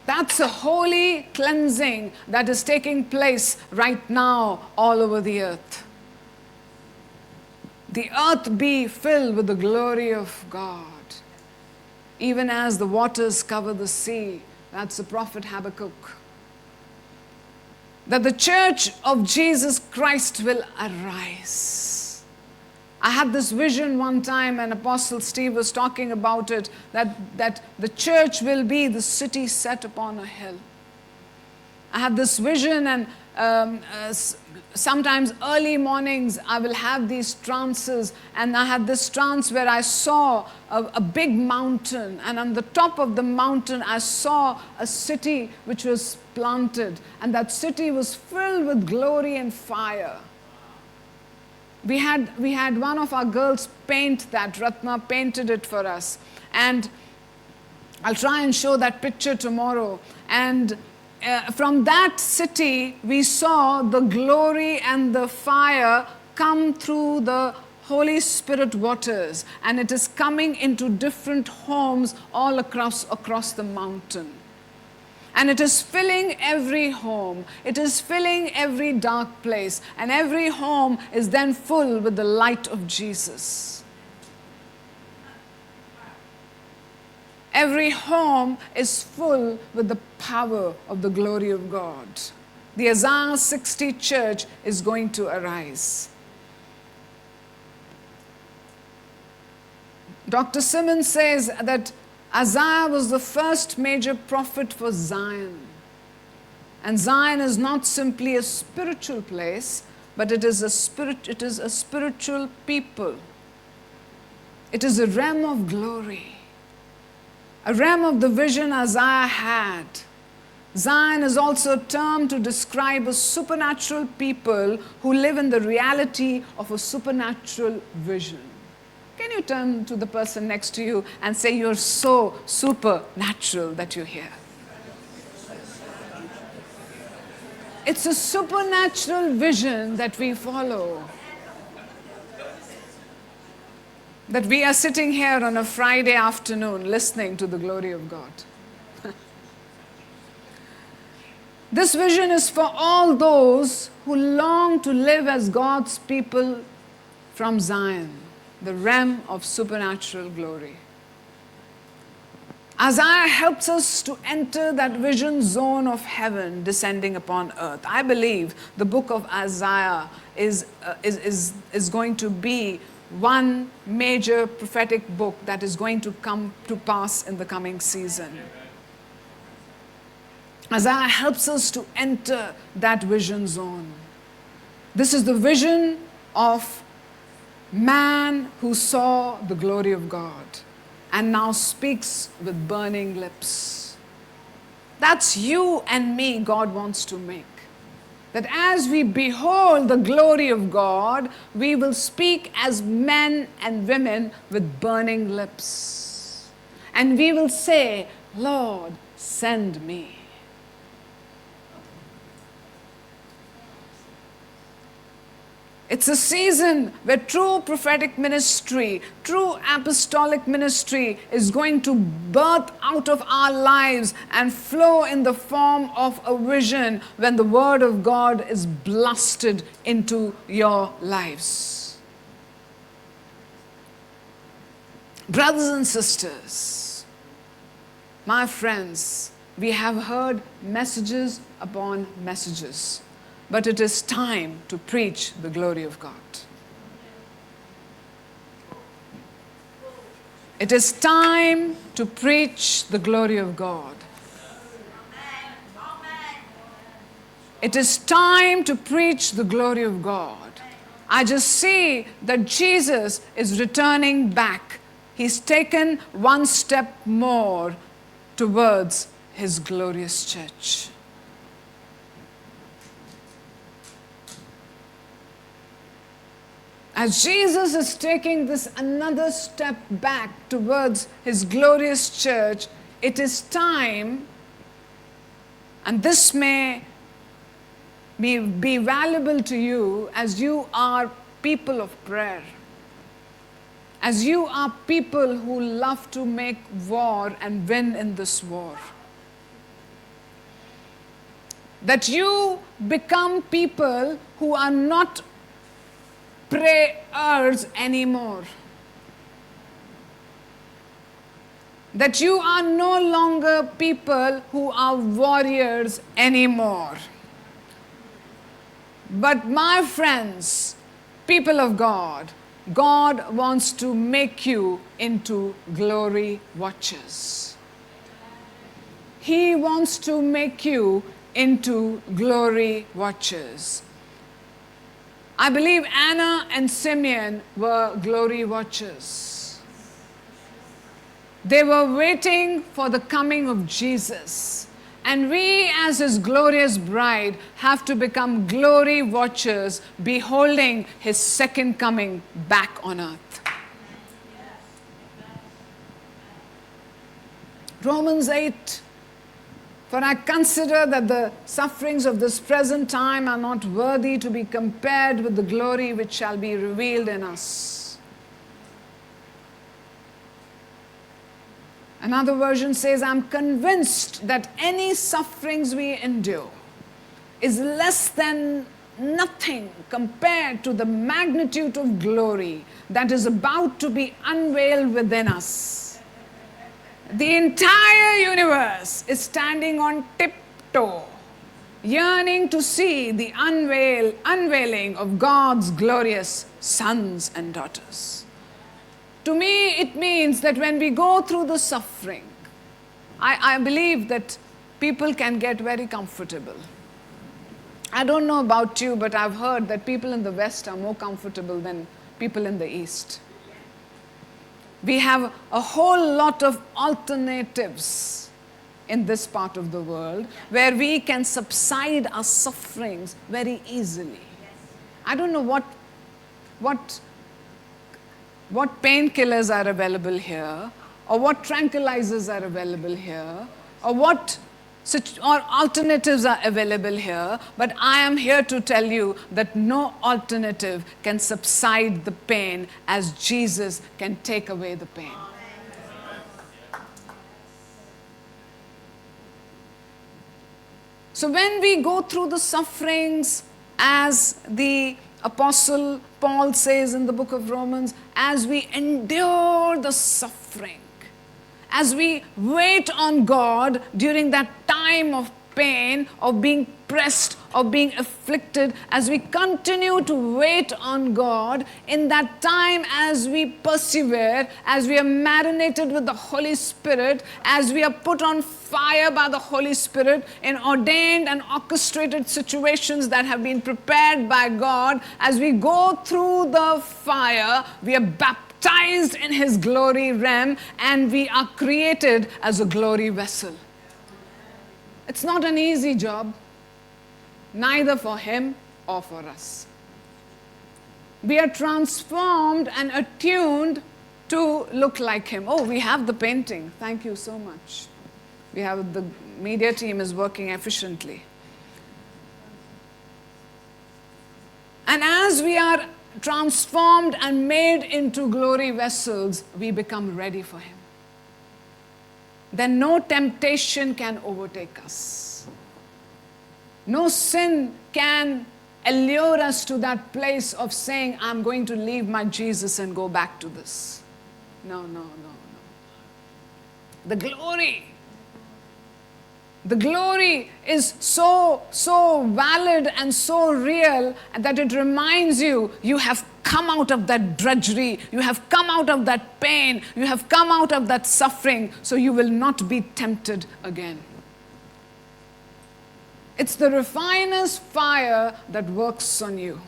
That's a holy cleansing that is taking place right now all over the earth. the earth be filled with the glory of God. Even as the waters cover the sea. That's the prophet Habakkuk. That the church of Jesus Christ will arise. I had this vision one time, and Apostle Steve was talking about it, that the church will be the city set upon a hill. I had this vision, and sometimes early mornings I will have these trances, and I had this trance where I saw a big mountain, and on the top of the mountain I saw a city which was planted, and that city was filled with glory and fire. We had one of our girls paint that. Ratna painted it for us, and I'll try and show that picture tomorrow. And from that city, we saw the glory and the fire come through the Holy Spirit waters, and it is coming into different homes all across the mountain. And it is filling every home. It is filling every dark place. And every home is then full with the light of Jesus. Every home is full with the power of the glory of God. The Isaiah 60 church is going to arise. Dr. Simmons says that Isaiah was the first major prophet for Zion. And Zion is not simply a spiritual place, but it is a spiritual people. It is a realm of glory. A realm of the vision Isaiah had. Zion is also a term to describe a supernatural people who live in the reality of a supernatural vision. Can you turn to the person next to you and say, you're so supernatural that you're here? It's a supernatural vision that we follow. That we are sitting here on a Friday afternoon listening to the glory of God. This vision is for all those who long to live as God's people from Zion, the realm of supernatural glory. Isaiah helps us to enter that vision zone of heaven descending upon earth. I believe the book of Isaiah is going to be one major prophetic book that is going to come to pass in the coming season. Isaiah helps us to enter that vision zone. This is the vision of man who saw the glory of God and now speaks with burning lips. That's you and me God wants to make. That as we behold the glory of God, we will speak as men and women with burning lips. And we will say, Lord, send me. It's a season where true prophetic ministry, true apostolic ministry is going to birth out of our lives and flow in the form of a vision when the Word of God is blasted into your lives. Brothers and sisters, my friends, we have heard messages upon messages. But it is time to preach the glory of God. It is time to preach the glory of God. It is time to preach the glory of God. I just see that Jesus is returning back. He's taken one step more towards his glorious church. As Jesus is taking this another step back towards his glorious church, it is time, and this may be valuable to you as you are people of prayer, as you are people who love to make war and win in this war. That you become people who are not prayers anymore. That you are no longer people who are warriors anymore. But my friends, people of God, God wants to make you into glory watchers. He wants to make you into glory watchers. I believe Anna and Simeon were glory watchers. They were waiting for the coming of Jesus. And we, as his glorious bride, have to become glory watchers, beholding his second coming back on earth. Romans 8. For I consider that the sufferings of this present time are not worthy to be compared with the glory which shall be revealed in us. Another version says, I'm convinced that any sufferings we endure is less than nothing compared to the magnitude of glory that is about to be unveiled within us. The entire universe is standing on tiptoe, yearning to see the unveiling of God's glorious sons and daughters. To me, it means that when we go through the suffering, I believe that people can get very comfortable. I don't know about you, but I've heard that people in the West are more comfortable than people in the East. We have a whole lot of alternatives in this part of the world where we can subside our sufferings very easily. I don't know what painkillers are available here, or what tranquilizers are available here, or what alternatives are available here, but I am here to tell you that no alternative can subside the pain as Jesus can take away the pain. So when we go through the sufferings, as the Apostle Paul says in the book of Romans, as we endure the suffering, as we wait on God during that time of pain, of being pressed, of being afflicted, as we continue to wait on God, in that time as we persevere, as we are marinated with the Holy Spirit, as we are put on fire by the Holy Spirit in ordained and orchestrated situations that have been prepared by God, as we go through the fire, we are baptized in his glory realm, and we are created as a glory vessel. It's not an easy job, neither for him or for us. We are transformed and attuned to look like him. Oh, we have the painting. Thank you so much. We have the media team is working efficiently. And as we are transformed and made into glory vessels, we become ready for him. Then no temptation can overtake us. No sin can allure us to that place of saying, I'm going to leave my Jesus and go back to this. No. The glory is so valid and so real that it reminds you, you have come out of that drudgery, you have come out of that pain, you have come out of that suffering, so you will not be tempted again. It's the refiner's fire that works on you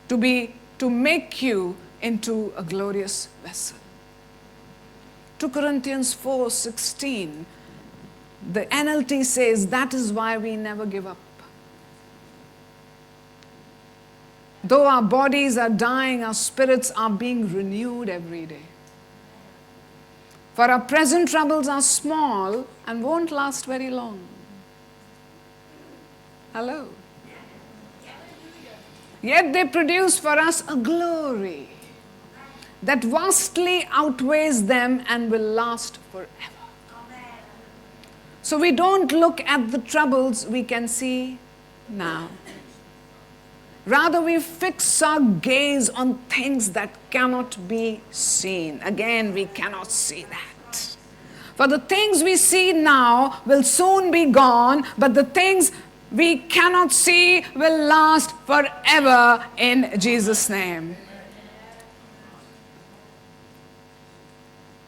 to make you into a glorious vessel. 2 Corinthians 4:16, the NLT says, that is why we never give up. Though our bodies are dying, our spirits are being renewed every day. For our present troubles are small and won't last very long. Hello. Yet they produce for us a glory that vastly outweighs them and will last forever. So we don't look at the troubles we can see now. Rather, we fix our gaze on things that cannot be seen. Again, we cannot see that. For the things we see now will soon be gone, but the things we cannot see will last forever in Jesus' name.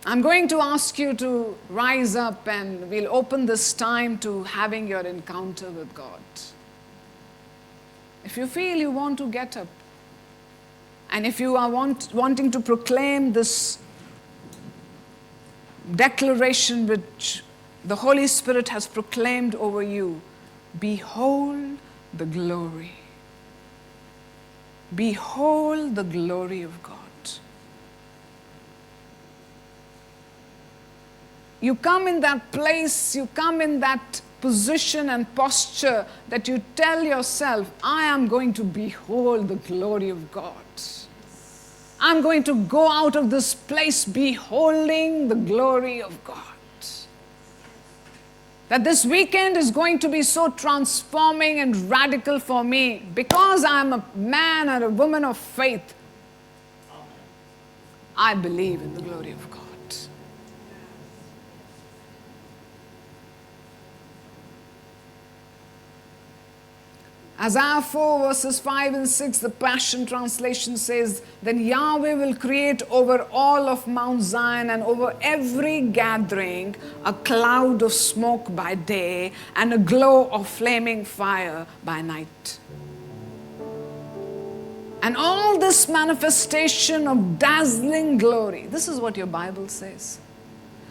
I'm going to ask you to rise up, and we'll open this time to having your encounter with God. If you feel you want to get up, and if you are wanting to proclaim this declaration which the Holy Spirit has proclaimed over you, behold the glory. Behold the glory of God. You come in that place, you come in that position and posture that you tell yourself, I am going to behold the glory of God. I'm going to go out of this place beholding the glory of God. That this weekend is going to be so transforming and radical for me because I'm a man and a woman of faith. I believe in the glory of God. Isaiah 4 verses 5 and 6, the Passion Translation says, then Yahweh will create over all of Mount Zion and over every gathering a cloud of smoke by day and a glow of flaming fire by night. And all this manifestation of dazzling glory, this is what your Bible says.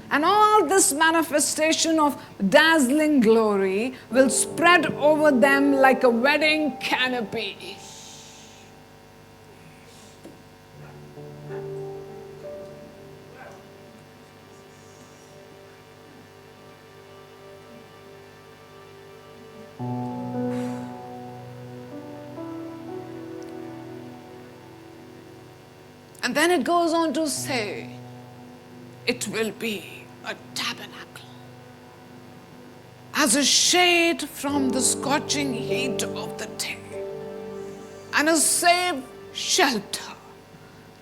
And all this manifestation of dazzling glory will spread over them like a wedding canopy. And then it goes on to say, it will be a tabernacle, as a shade from the scorching heat of the day, and a safe shelter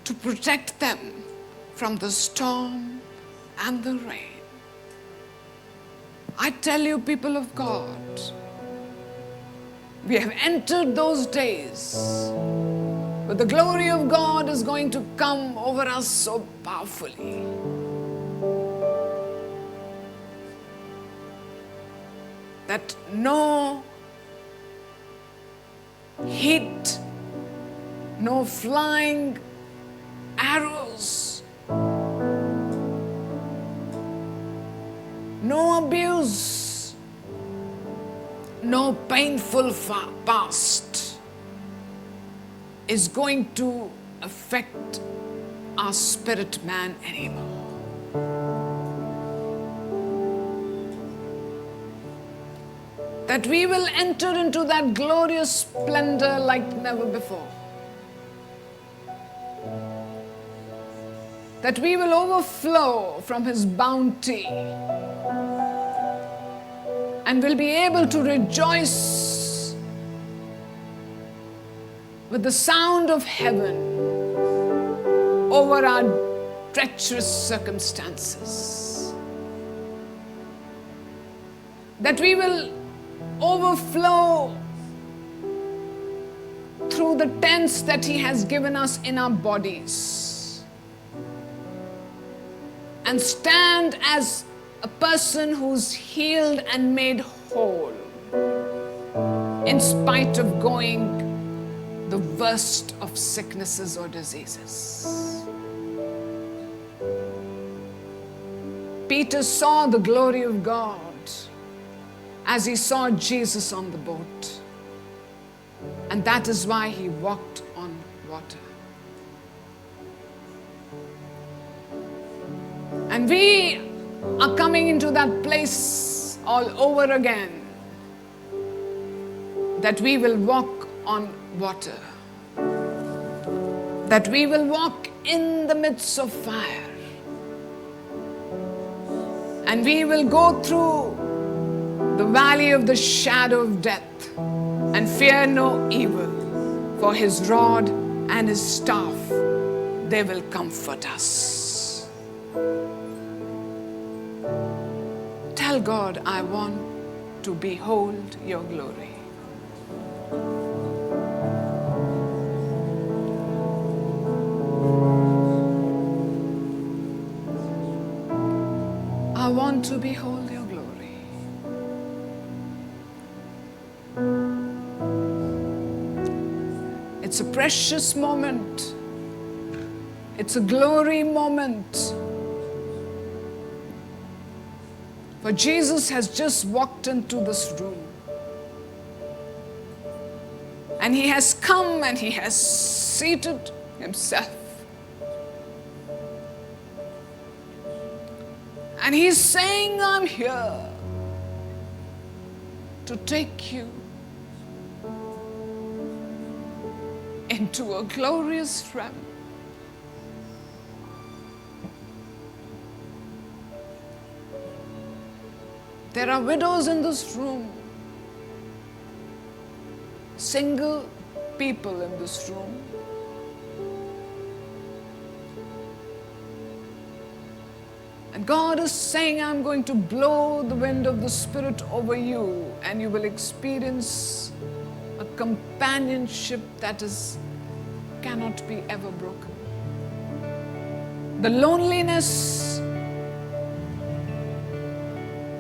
to protect them from the storm and the rain. I tell you, people of God, we have entered those days where the glory of God is going to come over us so powerfully. That no heat, no flying arrows, no abuse, no painful past is going to affect our spirit man anymore. That we will enter into that glorious splendor like never before. That we will overflow from His bounty and will be able to rejoice with the sound of heaven over our treacherous circumstances. That we will overflow through the tents that He has given us in our bodies and stand as a person who's healed and made whole in spite of going the worst of sicknesses or diseases. Peter saw the glory of God as he saw Jesus on the boat. And that is why he walked on water. And we are coming into that place all over again, that we will walk on water, that we will walk in the midst of fire, and we will go through the valley of the shadow of death and fear no evil, For his rod and his staff, they will comfort us. Tell God, I want to behold your glory. I want to behold your glory. It's a precious moment. It's a glory moment. For Jesus has just walked into this room. And he has come and he has seated himself. And he's saying, I'm here to take you into a glorious realm. There are widows in this room, single people in this room. And God is saying, I'm going to blow the wind of the Spirit over you, and you will experience a companionship that cannot be ever broken. The loneliness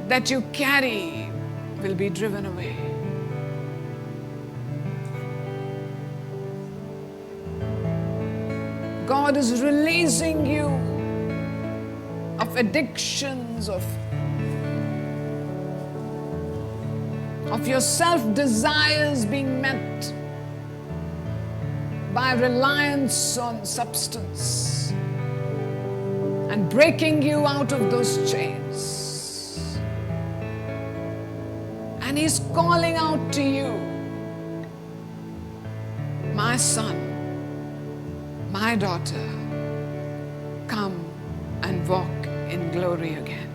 that you carry will be driven away. God is releasing you of addictions, of your self-desires being met by reliance on substance and breaking you out of those chains. And he's calling out to you, my son, my daughter, come and walk in glory again.